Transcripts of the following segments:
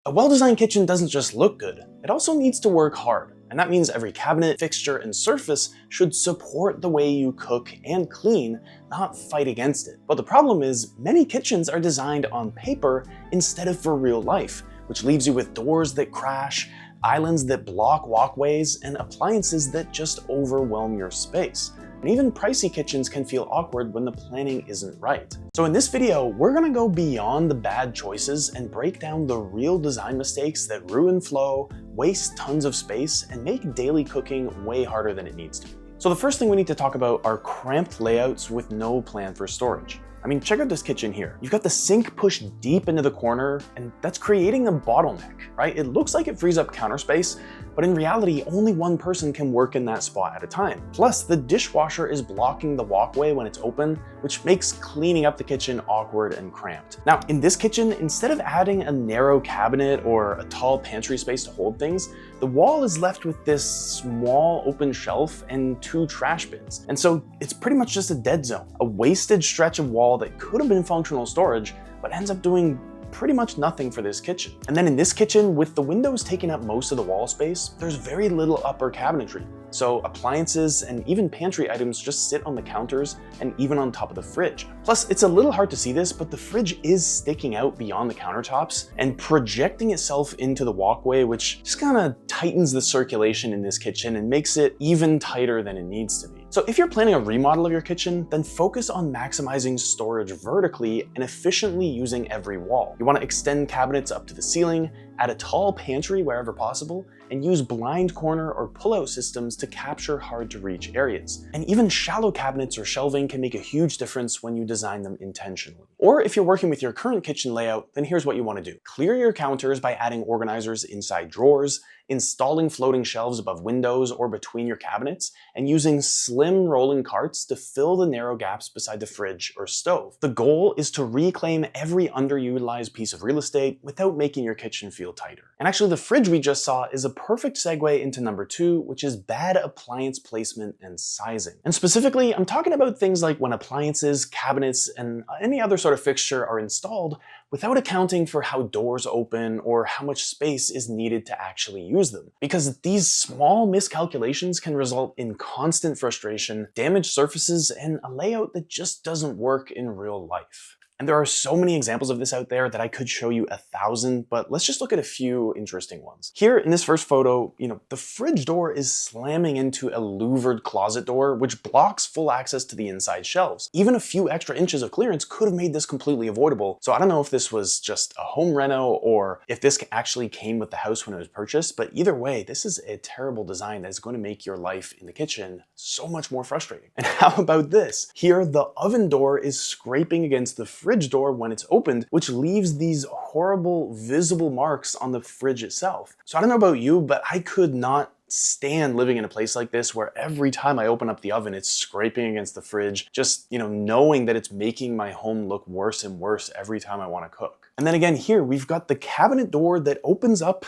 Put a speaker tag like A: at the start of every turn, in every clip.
A: A well-designed kitchen doesn't just look good, it also needs to work hard. And that means every cabinet, fixture, and surface should support the way you cook and clean, not fight against it. But the problem is, many kitchens are designed on paper instead of for real life, which leaves you with doors that crash, islands that block walkways, and appliances that just overwhelm your space. And even pricey kitchens can feel awkward when the planning isn't right. So in this video, we're gonna go beyond the bad choices and break down the real design mistakes that ruin flow, waste tons of space, and make daily cooking way harder than it needs to be. So the first thing we need to talk about are cramped layouts with no plan for storage. I mean, check out this kitchen here. You've got the sink pushed deep into the corner, and that's creating a bottleneck, right? It looks like it frees up counter space, but in reality, only one person can work in that spot at a time. Plus, the dishwasher is blocking the walkway when it's open, which makes cleaning up the kitchen awkward and cramped. Now, in this kitchen, instead of adding a narrow cabinet or a tall pantry space to hold things, the wall is left with this small open shelf and 2 trash bins. And so it's pretty much just a dead zone, a wasted stretch of wall that could have been functional storage, but ends up doing pretty much nothing for this kitchen. And then in this kitchen, with the windows taking up most of the wall space, there's very little upper cabinetry. So appliances and even pantry items just sit on the counters and even on top of the fridge. Plus, it's a little hard to see this, but the fridge is sticking out beyond the countertops and projecting itself into the walkway, which just kind of tightens the circulation in this kitchen and makes it even tighter than it needs to be. So if you're planning a remodel of your kitchen, then focus on maximizing storage vertically and efficiently using every wall. You want to extend cabinets up to the ceiling, add a tall pantry wherever possible, and use blind corner or pull-out systems to capture hard-to-reach areas. And even shallow cabinets or shelving can make a huge difference when you design them intentionally. Or if you're working with your current kitchen layout, then here's what you want to do. Clear your counters by adding organizers inside drawers, installing floating shelves above windows or between your cabinets, and using slim rolling carts to fill the narrow gaps beside the fridge or stove. The goal is to reclaim every underutilized piece of real estate without making your kitchen feel tighter. And actually, the fridge we just saw is a perfect segue into number 2, which is bad appliance placement and sizing. And specifically, I'm talking about things like when appliances, cabinets, and any other sort of fixture are installed without accounting for how doors open or how much space is needed to actually use them. Because these small miscalculations can result in constant frustration, damaged surfaces, and a layout that just doesn't work in real life. And there are so many examples of this out there that I could show you 1,000, but let's just look at a few interesting ones. Here in this first photo, the fridge door is slamming into a louvered closet door, which blocks full access to the inside shelves. Even a few extra inches of clearance could have made this completely avoidable. So I don't know if this was just a home reno or if this actually came with the house when it was purchased, but either way, this is a terrible design that's going to make your life in the kitchen so much more frustrating. And how about this? Here, the oven door is scraping against the fridge door when it's opened, which leaves these horrible visible marks on the fridge itself. So I don't know about you, but I could not stand living in a place like this where every time I open up the oven, it's scraping against the fridge, just, knowing that it's making my home look worse and worse every time I want to cook. And then again, here we've got the cabinet door that opens up,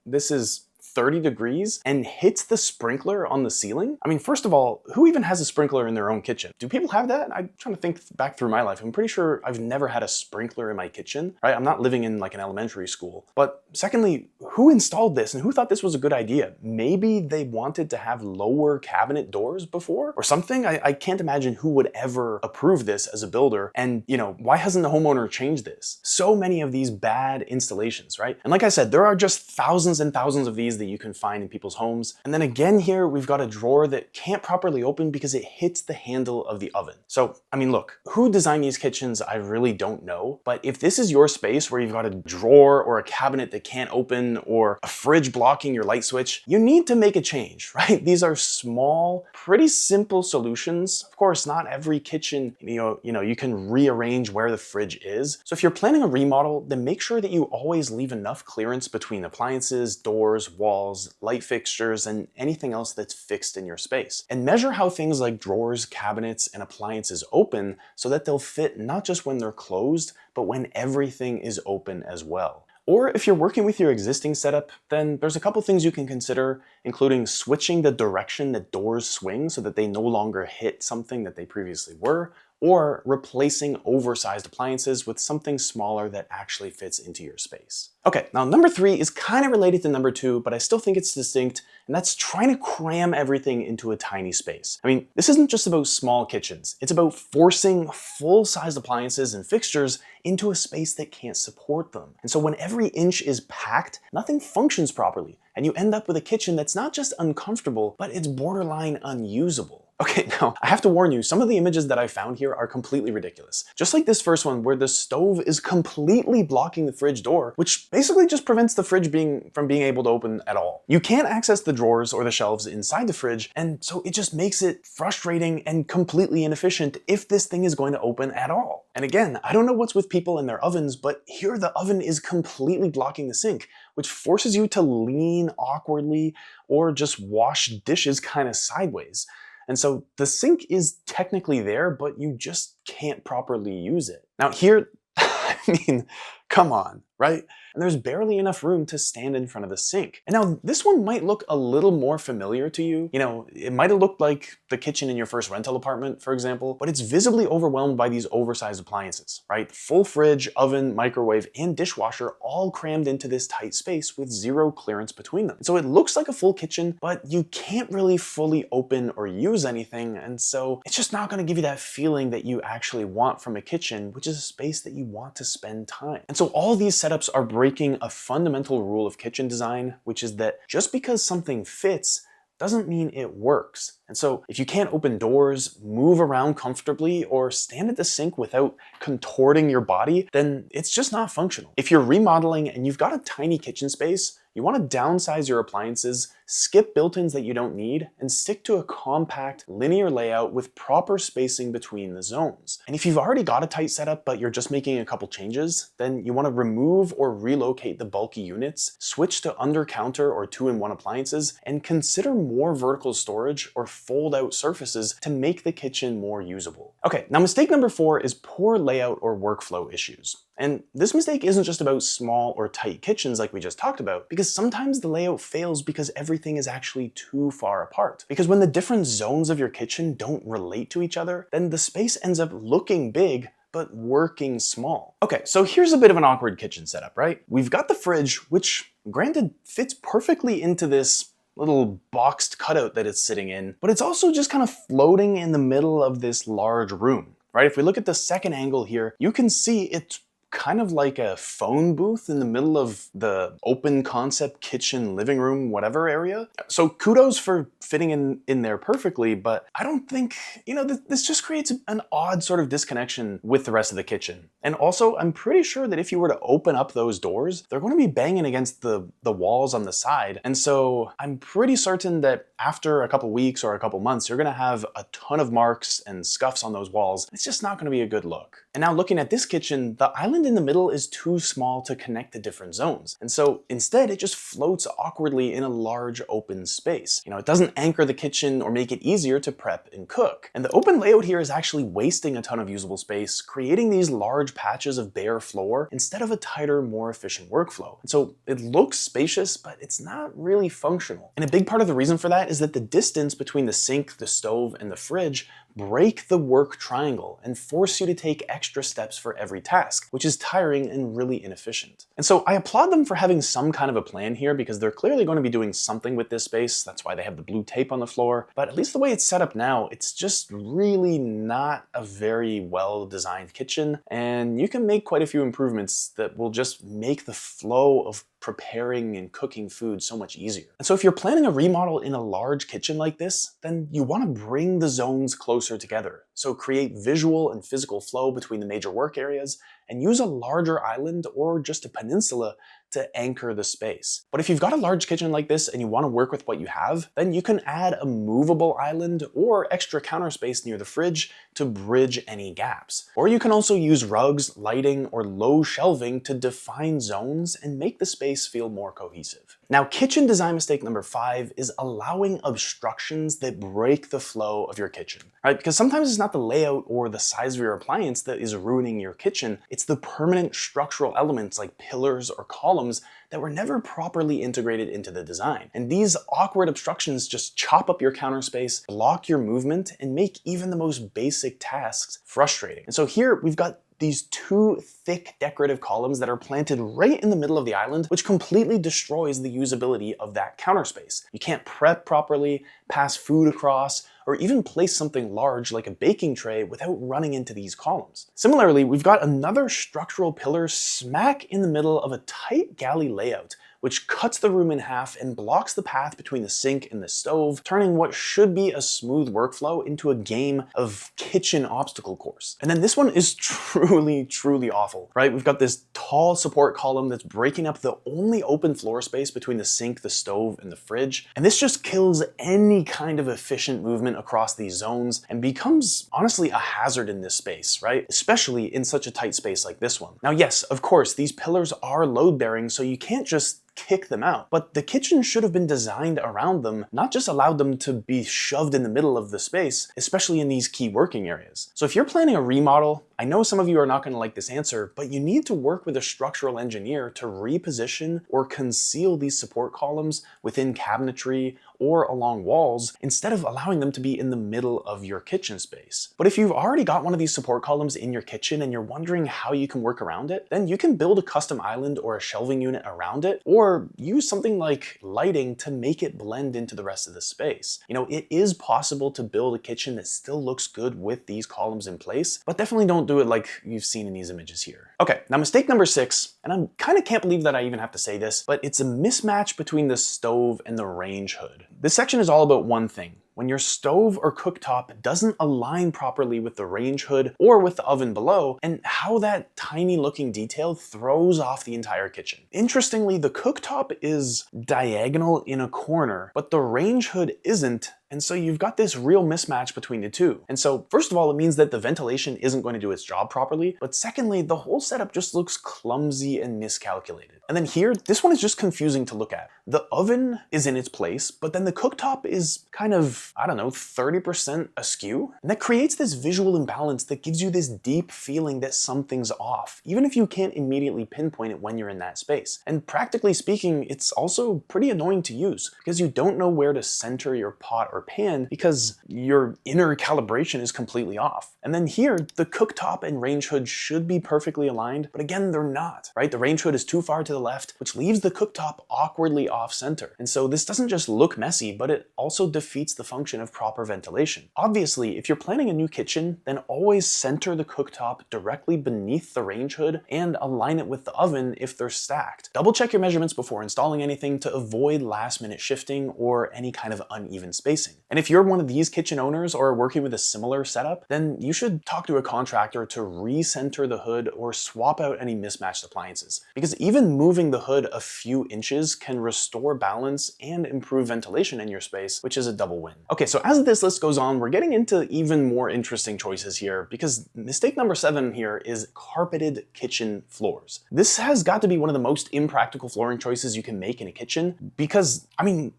A: this is 30 degrees and hits the sprinkler on the ceiling? I mean, first of all, who even has a sprinkler in their own kitchen? Do people have that? I'm trying to think back through my life. I'm pretty sure I've never had a sprinkler in my kitchen, right? I'm not living in like an elementary school. But secondly, who installed this and who thought this was a good idea? Maybe they wanted to have lower cabinet doors before or something? I can't imagine who would ever approve this as a builder. And why hasn't the homeowner changed this? So many of these bad installations, right? And like I said, there are just thousands and thousands of these that you can find in people's homes. And then again here, we've got a drawer that can't properly open because it hits the handle of the oven. So, I mean, look, who designed these kitchens, I really don't know. But if this is your space where you've got a drawer or a cabinet that can't open or a fridge blocking your light switch, you need to make a change, right? These are small, pretty simple solutions. Of course, not every kitchen, you can rearrange where the fridge is. So if you're planning a remodel, then make sure that you always leave enough clearance between appliances, doors, walls, light fixtures, and anything else that's fixed in your space. And measure how things like drawers, cabinets, and appliances open so that they'll fit not just when they're closed, but when everything is open as well. Or if you're working with your existing setup, then there's a couple things you can consider, including switching the direction that doors swing so that they no longer hit something that they previously were, or replacing oversized appliances with something smaller that actually fits into your space. Okay, now number 3 is kind of related to number 2, but I still think it's distinct, and that's trying to cram everything into a tiny space. I mean, this isn't just about small kitchens, it's about forcing full-sized appliances and fixtures into a space that can't support them. And so when every inch is packed, nothing functions properly, and you end up with a kitchen that's not just uncomfortable, but it's borderline unusable. Okay, now, I have to warn you, some of the images that I found here are completely ridiculous. Just like this first one where the stove is completely blocking the fridge door, which basically just prevents the fridge from being able to open at all. You can't access the drawers or the shelves inside the fridge, and so it just makes it frustrating and completely inefficient if this thing is going to open at all. And again, I don't know what's with people and their ovens, but here the oven is completely blocking the sink, which forces you to lean awkwardly or just wash dishes kind of sideways. And so the sink is technically there, but you just can't properly use it. Now here, I mean, come on, right? And there's barely enough room to stand in front of the sink. And now this one might look a little more familiar to you. You know, it might have looked like the kitchen in your first rental apartment, for example, but it's visibly overwhelmed by these oversized appliances, right? Full fridge, oven, microwave, and dishwasher all crammed into this tight space with zero clearance between them. So it looks like a full kitchen, but you can't really fully open or use anything. And so it's just not gonna give you that feeling that you actually want from a kitchen, which is a space that you want to spend time. And so all these setups are breaking a fundamental rule of kitchen design, which is that just because something fits doesn't mean it works. And so if you can't open doors, move around comfortably, or stand at the sink without contorting your body, then it's just not functional. If you're remodeling and you've got a tiny kitchen space, you want to downsize your appliances, skip built-ins that you don't need, and stick to a compact, linear layout with proper spacing between the zones. And if you've already got a tight setup, but you're just making a couple changes, then you want to remove or relocate the bulky units, switch to under-counter or 2-in-1 appliances, and consider more vertical storage or fold-out surfaces to make the kitchen more usable. Okay, now mistake number 4 is poor layout or workflow issues. And this mistake isn't just about small or tight kitchens like we just talked about, because sometimes the layout fails because everything is actually too far apart. Because when the different zones of your kitchen don't relate to each other, then the space ends up looking big, but working small. Okay, so here's a bit of an awkward kitchen setup, right? We've got the fridge, which granted fits perfectly into this little boxed cutout that it's sitting in, but it's also just kind of floating in the middle of this large room, right? If we look at the second angle here, you can see it's kind of like a phone booth in the middle of the open concept kitchen, living room, whatever area. So kudos for fitting in there perfectly, but I don't think, you know, this just creates an odd sort of disconnection with the rest of the kitchen. And also, I'm pretty sure that if you were to open up those doors, they're going to be banging against the walls on the side. And so I'm pretty certain that after a couple weeks or a couple months, you're going to have a ton of marks and scuffs on those walls. It's just not going to be a good look. And now looking at this kitchen, the island in the middle is too small to connect the different zones. And so instead, it just floats awkwardly in a large open space. You know, it doesn't anchor the kitchen or make it easier to prep and cook. And the open layout here is actually wasting a ton of usable space, creating these large patches of bare floor instead of a tighter, more efficient workflow. And so it looks spacious, but it's not really functional. And a big part of the reason for that is that the distance between the sink, the stove, and the fridge break the work triangle and force you to take extra steps for every task, which is tiring and really inefficient. And so I applaud them for having some kind of a plan here because they're clearly going to be doing something with this space. That's why they have the blue tape on the floor. But at least the way it's set up now, it's just really not a very well-designed kitchen. And you can make quite a few improvements that will just make the flow of preparing and cooking food so much easier. And so if you're planning a remodel in a large kitchen like this, then you want to bring the zones closer together. So create visual and physical flow between the major work areas and use a larger island or just a peninsula to anchor the space. But if you've got a large kitchen like this and you want to work with what you have, then you can add a movable island or extra counter space near the fridge to bridge any gaps. Or you can also use rugs, lighting, or low shelving to define zones and make the space feel more cohesive. Now, kitchen design mistake number 5 is allowing obstructions that break the flow of your kitchen, right? Because sometimes it's not the layout or the size of your appliance that is ruining your kitchen, it's the permanent structural elements like pillars or columns columns that were never properly integrated into the design. And these awkward obstructions just chop up your counter space, block your movement, and make even the most basic tasks frustrating. And so here we've got these two thick decorative columns that are planted right in the middle of the island, which completely destroys the usability of that counter space. You can't prep properly, pass food across, or even place something large like a baking tray without running into these columns. Similarly, we've got another structural pillar smack in the middle of a tight galley layout, which cuts the room in half and blocks the path between the sink and the stove, turning what should be a smooth workflow into a game of kitchen obstacle course. And then this one is truly awful, right? We've got this tall support column that's breaking up the only open floor space between the sink, the stove, and the fridge. And this just kills any kind of efficient movement across these zones and becomes honestly a hazard in this space, right? Especially in such a tight space like this one. Now, yes, of course, these pillars are load bearing, so you can't just kick them out. But the kitchen should have been designed around them, not just allowed them to be shoved in the middle of the space, especially in these key working areas. So if you're planning a remodel, I know some of you are not going to like this answer, but you need to work with a structural engineer to reposition or conceal these support columns within cabinetry or along walls instead of allowing them to be in the middle of your kitchen space. But if you've already got one of these support columns in your kitchen and you're wondering how you can work around it, then you can build a custom island or a shelving unit around it, or use something like lighting to make it blend into the rest of the space. You know, it is possible to build a kitchen that still looks good with these columns in place, but definitely don't do it like you've seen in these images here. Okay, now mistake number 6, and I kind of can't believe that I even have to say this, but it's a mismatch between the stove and the range hood. This section is all about one thing: when your stove or cooktop doesn't align properly with the range hood or with the oven below, and how that tiny looking detail throws off the entire kitchen. Interestingly, the cooktop is diagonal in a corner, but the range hood isn't. And so you've got this real mismatch between the two. And so first of all, it means that the ventilation isn't going to do its job properly. But secondly, the whole setup just looks clumsy and miscalculated. And then here, this one is just confusing to look at. The oven is in its place, but then the cooktop is kind of, I don't know, 30% askew. And that creates this visual imbalance that gives you this deep feeling that something's off, even if you can't immediately pinpoint it when you're in that space. And practically speaking, it's also pretty annoying to use because you don't know where to center your pot or pan because your inner calibration is completely off. And then here, the cooktop and range hood should be perfectly aligned, but again, they're not, right? The range hood is too far to the left, which leaves the cooktop awkwardly off center. And so this doesn't just look messy, but it also defeats the function of proper ventilation. Obviously, if you're planning a new kitchen, then always center the cooktop directly beneath the range hood and align it with the oven if they're stacked. Double check your measurements before installing anything to avoid last minute shifting or any kind of uneven spacing. And if you're one of these kitchen owners or working with a similar setup, then you should talk to a contractor to recenter the hood or swap out any mismatched appliances. Because even moving the hood a few inches can restore balance and improve ventilation in your space, which is a double win. Okay, so as this list goes on, we're getting into even more interesting choices here because mistake number 7 here is carpeted kitchen floors. This has got to be one of the most impractical flooring choices you can make in a kitchen because, I mean,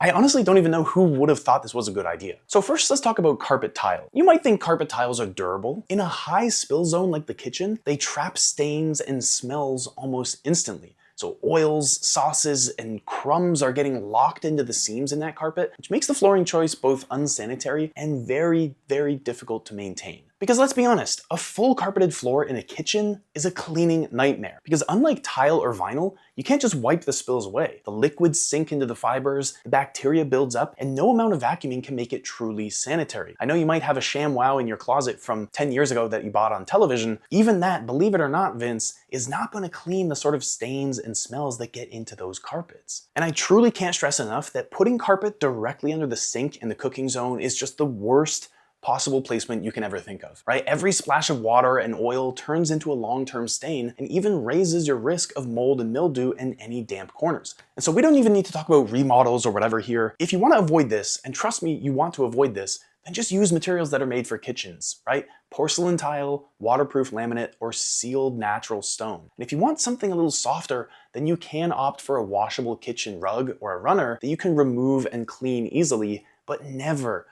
A: I honestly don't even know who would have thought this was a good idea. So first, let's talk about carpet tile. You might think carpet tiles are durable. In a high spill zone like the kitchen, they trap stains and smells almost instantly. So oils, sauces, and crumbs are getting locked into the seams in that carpet, which makes the flooring choice both unsanitary and very difficult to maintain. Because let's be honest, a full carpeted floor in a kitchen is a cleaning nightmare. Because unlike tile or vinyl, you can't just wipe the spills away. The liquids sink into the fibers, the bacteria builds up, and no amount of vacuuming can make it truly sanitary. I know you might have a ShamWow in your closet from 10 years ago that you bought on television. Even that, believe it or not, Vince, is not going to clean the sort of stains and smells that get into those carpets. And I truly can't stress enough that putting carpet directly under the sink in the cooking zone is just the worst possible placement you can ever think of, right? Every splash of water and oil turns into a long-term stain and even raises your risk of mold and mildew in any damp corners. And so we don't even need to talk about remodels or whatever here. If you want to avoid this, and trust me, you want to avoid this, then just use materials that are made for kitchens, right? Porcelain tile, waterproof laminate, or sealed natural stone. And if you want something a little softer, then you can opt for a washable kitchen rug or a runner that you can remove and clean easily, but never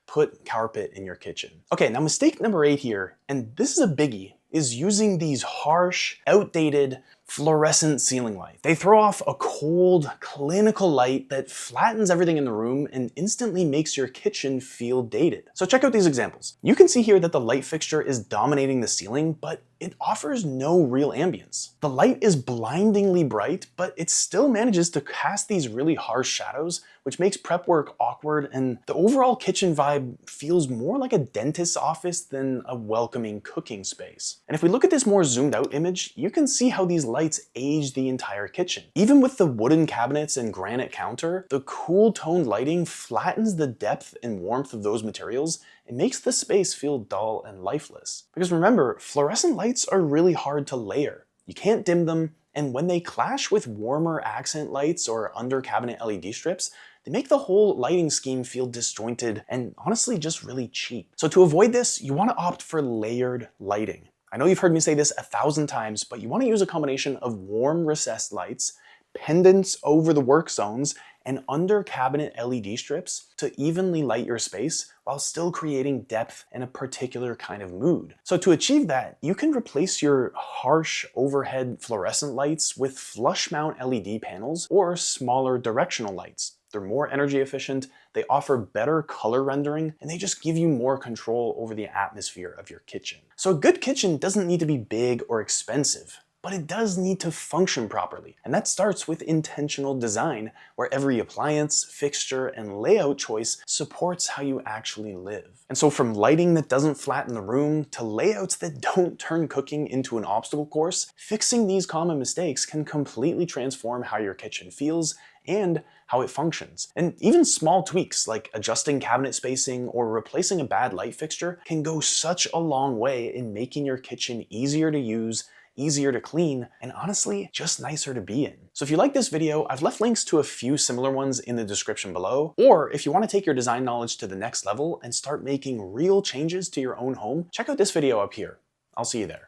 A: put carpet in your kitchen. Okay, now mistake number 8 here, and this is a biggie, is using these harsh, outdated, Fluorescent ceiling light. They throw off a cold, clinical light that flattens everything in the room and instantly makes your kitchen feel dated. So check out these examples. You can see here that the light fixture is dominating the ceiling, but it offers no real ambience. The light is blindingly bright, but it still manages to cast these really harsh shadows, which makes prep work awkward, and the overall kitchen vibe feels more like a dentist's office than a welcoming cooking space. And if we look at this more zoomed out image, you can see how these lights age the entire kitchen. Even with the wooden cabinets and granite counter, the cool toned lighting flattens the depth and warmth of those materials. It makes the space feel dull and lifeless. Because remember, fluorescent lights are really hard to layer. You can't dim them, and when they clash with warmer accent lights or under cabinet LED strips, they make the whole lighting scheme feel disjointed and honestly just really cheap. So to avoid this, you want to opt for layered lighting. I know you've heard me say this 1,000 times, but you want to use a combination of warm recessed lights, pendants over the work zones, and under cabinet LED strips to evenly light your space while still creating depth and a particular kind of mood. So to achieve that, you can replace your harsh overhead fluorescent lights with flush mount LED panels or smaller directional lights. They're more energy efficient, they offer better color rendering, and they just give you more control over the atmosphere of your kitchen. So a good kitchen doesn't need to be big or expensive, but it does need to function properly. And that starts with intentional design, where every appliance, fixture, and layout choice supports how you actually live. And so from lighting that doesn't flatten the room to layouts that don't turn cooking into an obstacle course, fixing these common mistakes can completely transform how your kitchen feels and how it functions. And even small tweaks like adjusting cabinet spacing or replacing a bad light fixture can go such a long way in making your kitchen easier to use, easier to clean, and honestly, just nicer to be in. So if you like this video, I've left links to a few similar ones in the description below, or if you want to take your design knowledge to the next level and start making real changes to your own home, check out this video up here. I'll see you there.